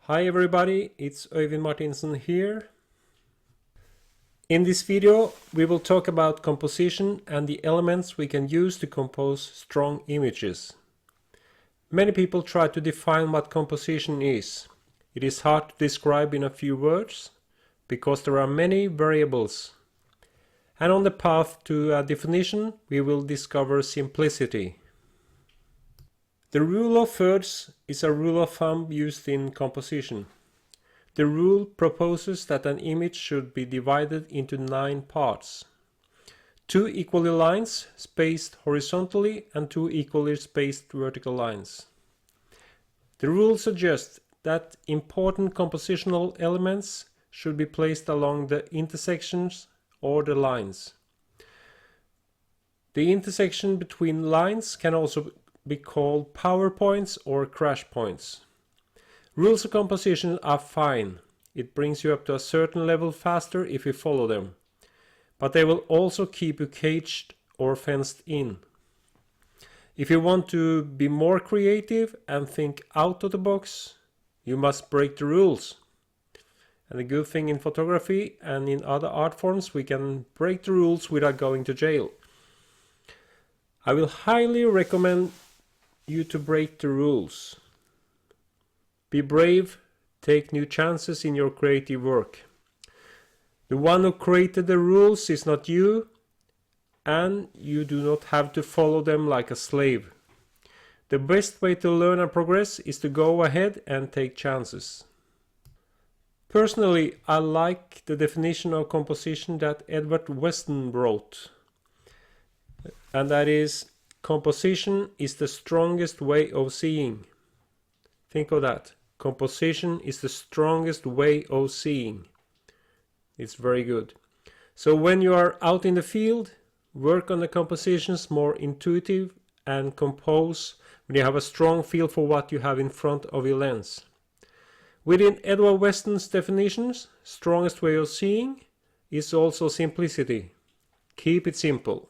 Hi everybody, it's Øyvind Martinsen here. In this video we will talk about composition and the elements we can use to compose strong images. Many people try to define what composition is. It is hard to describe in a few words because there are many variables. And on the path to a definition we will discover simplicity. The rule of thirds is a rule of thumb used in composition. The rule proposes that an image should be divided into 9 parts. 2 equally lines spaced horizontally and 2 equally spaced vertical lines. The rule suggests that important compositional elements should be placed along the intersections or the lines. The intersection between lines can also be called power points or crash points. Rules of composition are fine. It brings you up to a certain level faster if you follow them. But they will also keep you caged or fenced in. If you want to be more creative and think out of the box, you must break the rules. And the good thing in photography and in other art forms, we can break the rules without going to jail. I will highly recommend you to break the rules. Be brave, take new chances in your creative work. The one who created the rules is not you, and you do not have to follow them like a slave. The best way to learn and progress is to go ahead and take chances. Personally, I like the definition of composition that Edward Weston wrote, and that is, composition is the strongest way of seeing. Think of that. Composition is the strongest way of seeing. It's very good. So when you are out in the field, work on the compositions more intuitive and compose when you have a strong feel for what you have in front of your lens. Within Edward Weston's definitions, strongest way of seeing is also simplicity. Keep it simple.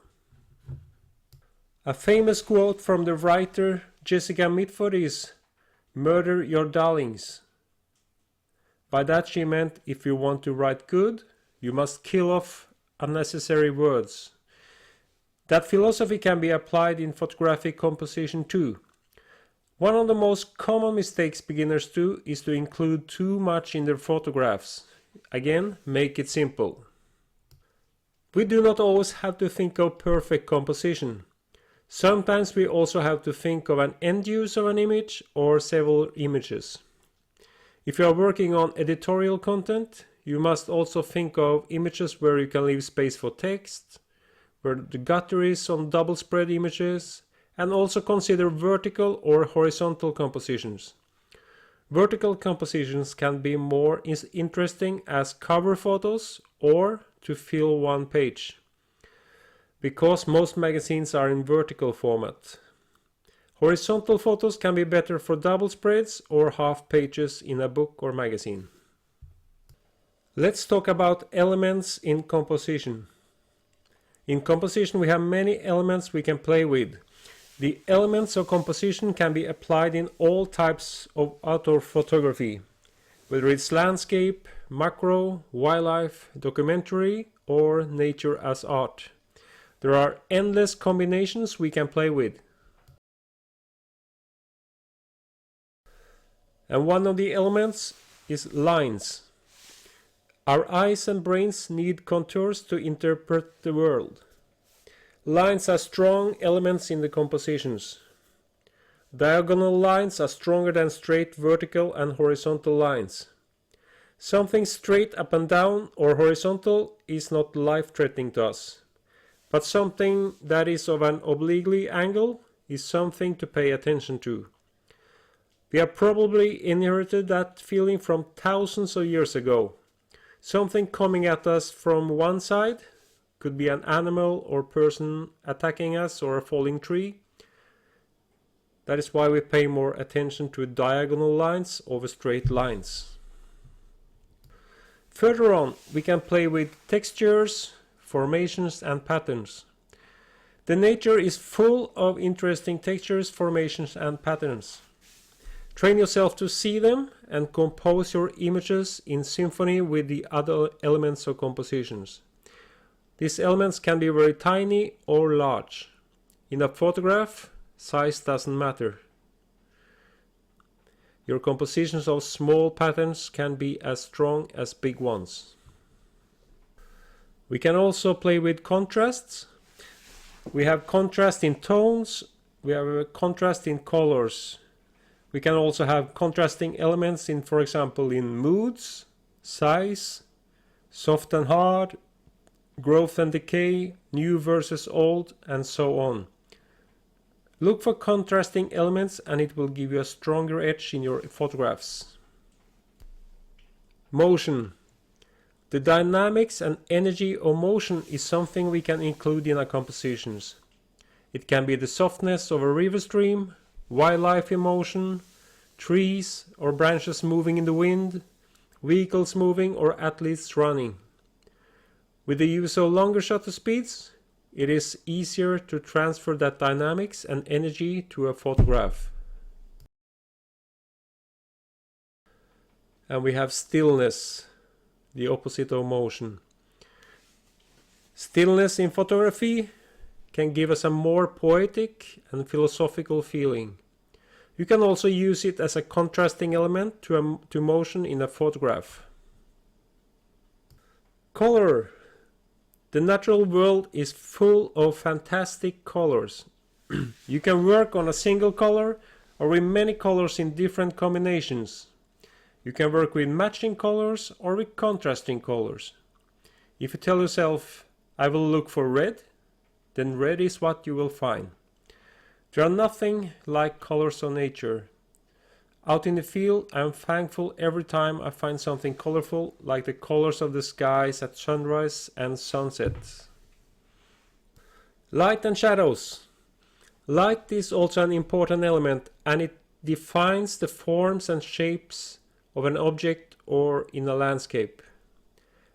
A famous quote from the writer Jessica Mitford is, "Murder your darlings." By that she meant if you want to write good, you must kill off unnecessary words. That philosophy can be applied in photographic composition too. One of the most common mistakes beginners do is to include too much in their photographs. Again, make it simple. We do not always have to think of perfect composition. Sometimes we also have to think of an end use of an image or several images. If you are working on editorial content, you must also think of images where you can leave space for text, where the gutter is on double spread images, and also consider vertical or horizontal compositions. Vertical compositions can be more interesting as cover photos or to fill one page, because most magazines are in vertical format. Horizontal photos can be better for double spreads or half pages in a book or magazine. Let's talk about elements in composition. In composition we have many elements we can play with. The elements of composition can be applied in all types of outdoor photography, whether it's landscape, macro, wildlife, documentary, or nature as art. There are endless combinations we can play with. And one of the elements is lines. Our eyes and brains need contours to interpret the world. Lines are strong elements in the compositions. Diagonal lines are stronger than straight vertical and horizontal lines. Something straight up and down or horizontal is not life-threatening to us. But something that is of an oblique angle is something to pay attention to. We have probably inherited that feeling from thousands of years ago. Something coming at us from one side, could be an animal or person attacking us or a falling tree. That is why we pay more attention to diagonal lines over straight lines. Further on, we can play with textures, formations and patterns. The nature is full of interesting textures, formations and patterns. Train yourself to see them and compose your images in symphony with the other elements of compositions. These elements can be very tiny or large. In a photograph, size doesn't matter. Your compositions of small patterns can be as strong as big ones. We can also play with contrasts. We have contrast in tones, we have a contrast in colors. We can also have contrasting elements in, for example, in moods, size, soft and hard, growth and decay, new versus old, and so on. Look for contrasting elements and it will give you a stronger edge in your photographs. Motion. The dynamics and energy of motion is something we can include in our compositions. It can be the softness of a river stream, wildlife in motion, trees or branches moving in the wind, vehicles moving or athletes running. With the use of longer shutter speeds, it is easier to transfer that dynamics and energy to a photograph. And we have stillness, the opposite of motion. Stillness in photography can give us a more poetic and philosophical feeling. You can also use it as a contrasting element to motion in a photograph. Color. The natural world is full of fantastic colors. You can work on a single color or with many colors in different combinations. You can work with matching colors or with contrasting colors. If you tell yourself, I will look for red, then red is what you will find. There are nothing like colors of nature. Out in the field, I am thankful every time I find something colorful, like the colors of the skies at sunrise and sunset. Light and shadows. Light is also an important element, and it defines the forms and shapes of an object or in a landscape.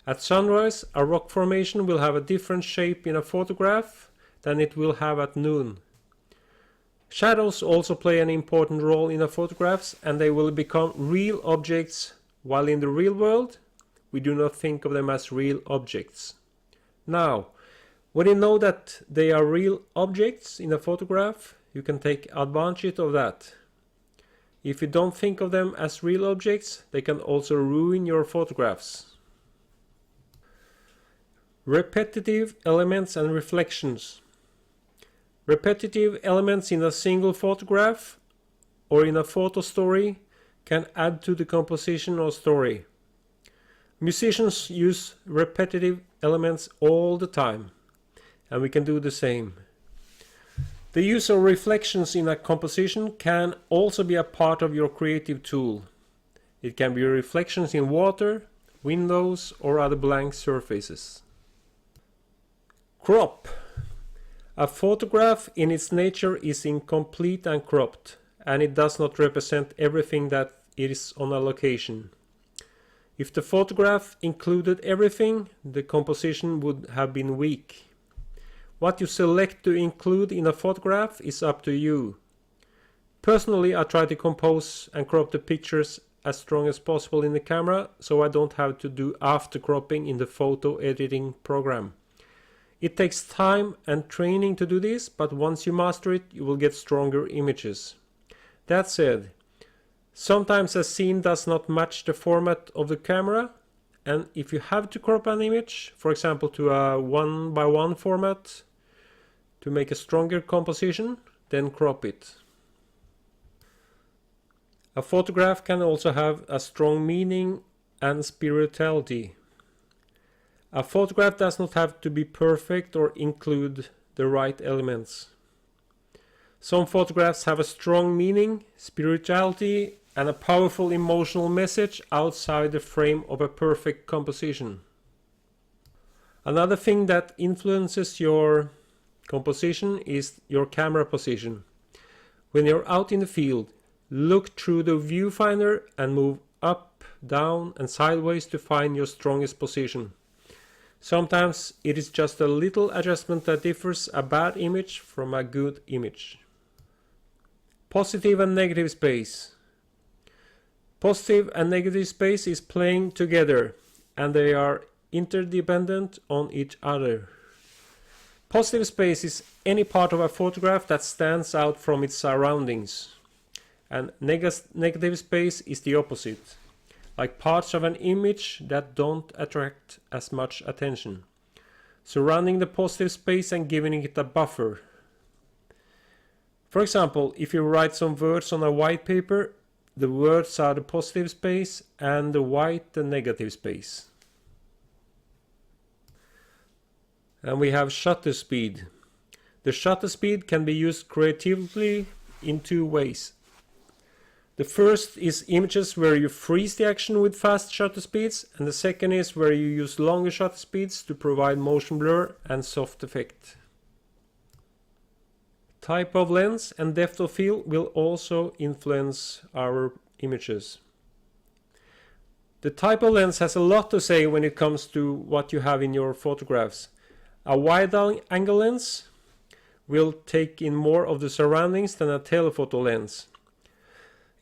At sunrise, a rock formation will have a different shape in a photograph than it will have at noon. Shadows also play an important role in the photographs, and they will become real objects, while in the real world we do not think of them as real objects. Now, when you know that they are real objects in a photograph, you can take advantage of that. If you don't think of them as real objects, they can also ruin your photographs. Repetitive elements and reflections. Repetitive elements in a single photograph or in a photo story can add to the composition or story. Musicians use repetitive elements all the time, and we can do the same. The use of reflections in a composition can also be a part of your creative tool. It can be reflections in water, windows, or other blank surfaces. Crop. A photograph in its nature is incomplete and cropped, and it does not represent everything that is on a location. If the photograph included everything, the composition would have been weak. What you select to include in a photograph is up to you. Personally, I try to compose and crop the pictures as strong as possible in the camera, so I don't have to do after cropping in the photo editing program. It takes time and training to do this, but once you master it, you will get stronger images. That said, sometimes a scene does not match the format of the camera, and if you have to crop an image, for example to a 1:1 format, to make a stronger composition, then crop it. A photograph can also have a strong meaning and spirituality. A photograph does not have to be perfect or include the right elements. Some photographs have a strong meaning, spirituality, and a powerful emotional message outside the frame of a perfect composition. Another thing that influences your composition is your camera position. When you're out in the field, look through the viewfinder and move up, down, and sideways to find your strongest position. Sometimes it is just a little adjustment that differs a bad image from a good image. Positive and negative space. Positive and negative space is playing together, and they are interdependent on each other. Positive space is any part of a photograph that stands out from its surroundings, and negative space is the opposite, like parts of an image that don't attract as much attention, surrounding the positive space and giving it a buffer. For example, if you write some words on a white paper, the words are the positive space and the white the negative space. And we have shutter speed. The shutter speed can be used creatively in two ways. The first is images where you freeze the action with fast shutter speeds, and the second is where you use longer shutter speeds to provide motion blur and soft effect. Type of lens and depth of field will also influence our images. The type of lens has a lot to say when it comes to what you have in your photographs. A wide-angle lens will take in more of the surroundings than a telephoto lens.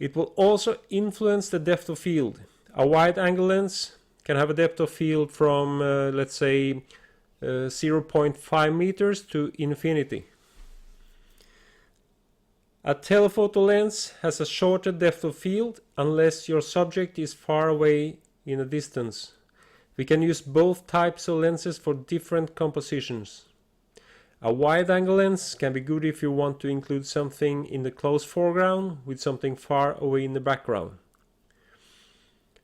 It will also influence the depth of field. A wide-angle lens can have a depth of field from, let's say, 0.5 meters to infinity. A telephoto lens has a shorter depth of field unless your subject is far away in a distance. We can use both types of lenses for different compositions. A wide-angle lens can be good if you want to include something in the close foreground with something far away in the background.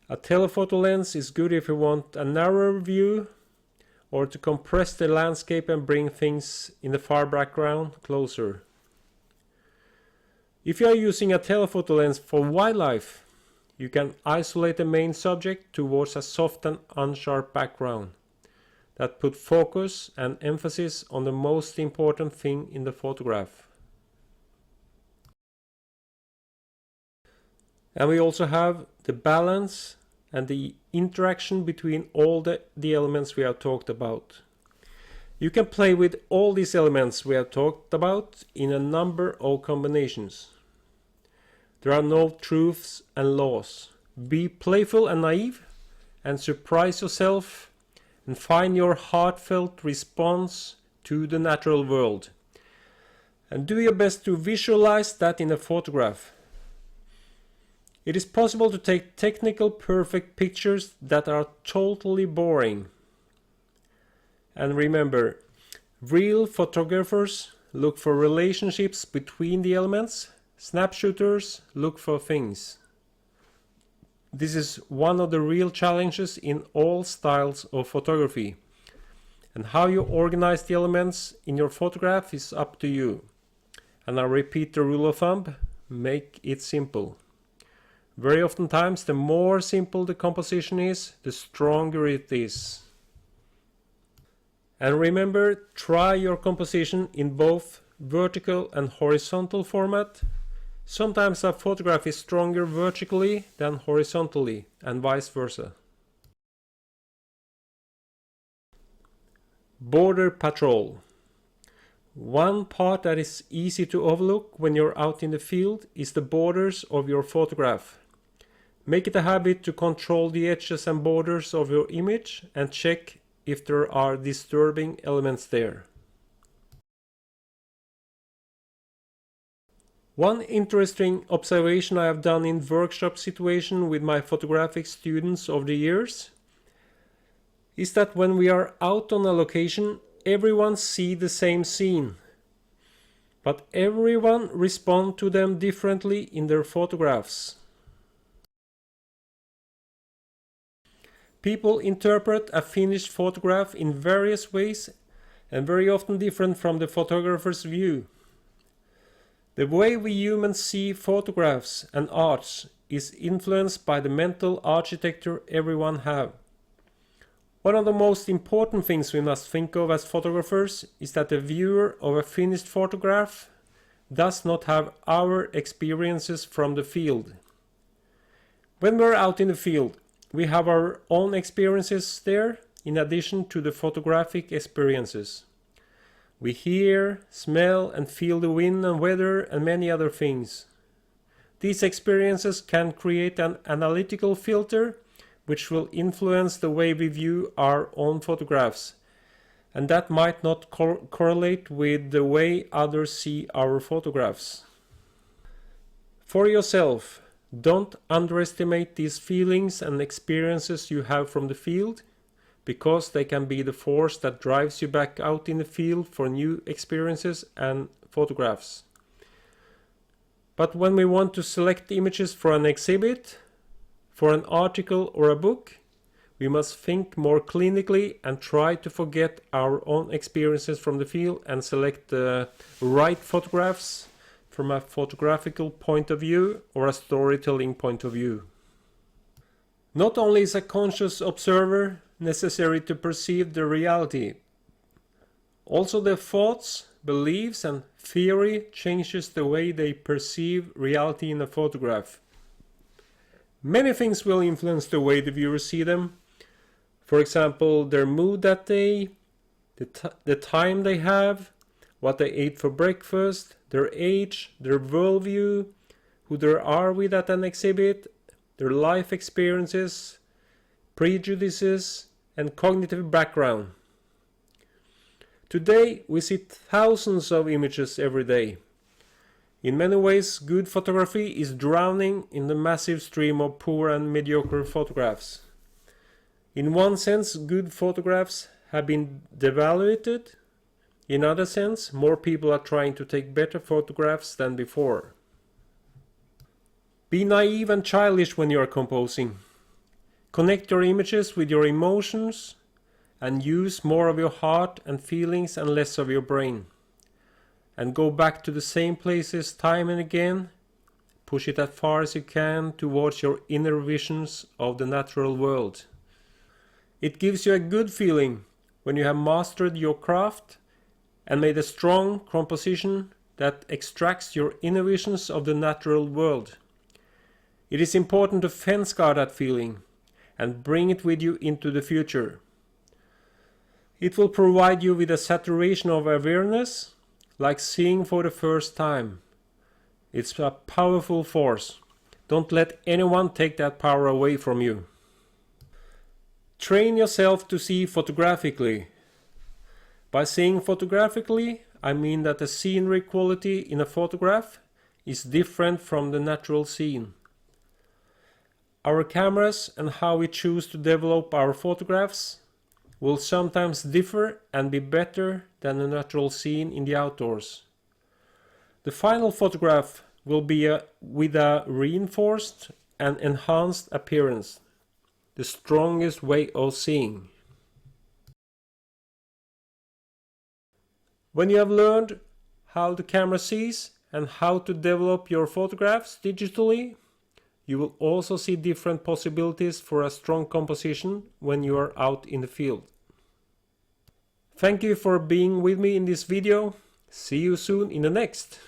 A telephoto lens is good if you want a narrower view or to compress the landscape and bring things in the far background closer. If you are using a telephoto lens for wildlife, you can isolate the main subject towards a soft and unsharp background that put focus and emphasis on the most important thing in the photograph. And we also have the balance and the interaction between all the elements we have talked about. You can play with all these elements we have talked about in a number of combinations. There are no truths and laws. Be playful and naive and surprise yourself and find your heartfelt response to the natural world. And do your best to visualize that in a photograph. It is possible to take technical perfect pictures that are totally boring. And remember, real photographers look for relationships between the elements. Snapshooters look for things. This is one of the real challenges in all styles of photography. And how you organize the elements in your photograph is up to you. And I repeat the rule of thumb, make it simple. Very often times, the more simple the composition is, the stronger it is. And remember, try your composition in both vertical and horizontal format. Sometimes a photograph is stronger vertically than horizontally, and vice versa. Border patrol. One part that is easy to overlook when you're out in the field is the borders of your photograph. Make it a habit to control the edges and borders of your image and check if there are disturbing elements there. One interesting observation I have done in workshop situation with my photographic students over the years is that when we are out on a location, everyone sees the same scene, but everyone responds to them differently in their photographs. People interpret a finished photograph in various ways and very often different from the photographer's view. The way we humans see photographs and arts is influenced by the mental architecture everyone has. One of the most important things we must think of as photographers is that the viewer of a finished photograph does not have our experiences from the field. When we're out in the field, we have our own experiences there in addition to the photographic experiences. We hear, smell and feel the wind and weather and many other things. These experiences can create an analytical filter which will influence the way we view our own photographs, and that might not correlate with the way others see our photographs. For yourself, don't underestimate these feelings and experiences you have from the field, because they can be the force that drives you back out in the field for new experiences and photographs. But when we want to select images for an exhibit, for an article or a book, we must think more clinically and try to forget our own experiences from the field and select the right photographs from a photographical point of view or a storytelling point of view. Not only is a conscious observer necessary to perceive the reality, also their thoughts, beliefs and theory changes the way they perceive reality in a photograph. Many things will influence the way the viewers see them. For example, their mood that day, the time they have, what they ate for breakfast, their age, their worldview, who they are with at an exhibit, their life experiences, prejudices, and cognitive background. Today, we see thousands of images every day. In many ways, good photography is drowning in the massive stream of poor and mediocre photographs. In one sense, good photographs have been devalued. In another sense, more people are trying to take better photographs than before. Be naive and childish when you are composing. Connect your images with your emotions and use more of your heart and feelings and less of your brain. And go back to the same places time and again. Push it as far as you can towards your inner visions of the natural world. It gives you a good feeling when you have mastered your craft and made a strong composition that extracts your inner visions of the natural world. It is important to fence guard that feeling and bring it with you into the future. It will provide you with a saturation of awareness, like seeing for the first time. It's a powerful force. Don't let anyone take that power away from you. Train yourself to see photographically. By seeing photographically, I mean that the scenery quality in a photograph is different from the natural scene. Our cameras and how we choose to develop our photographs will sometimes differ and be better than a natural scene in the outdoors. The final photograph will be with a reinforced and enhanced appearance, the strongest way of seeing. When you have learned how the camera sees and how to develop your photographs digitally, you will also see different possibilities for a strong composition when you are out in the field. Thank you for being with me in this video. See you soon in the next.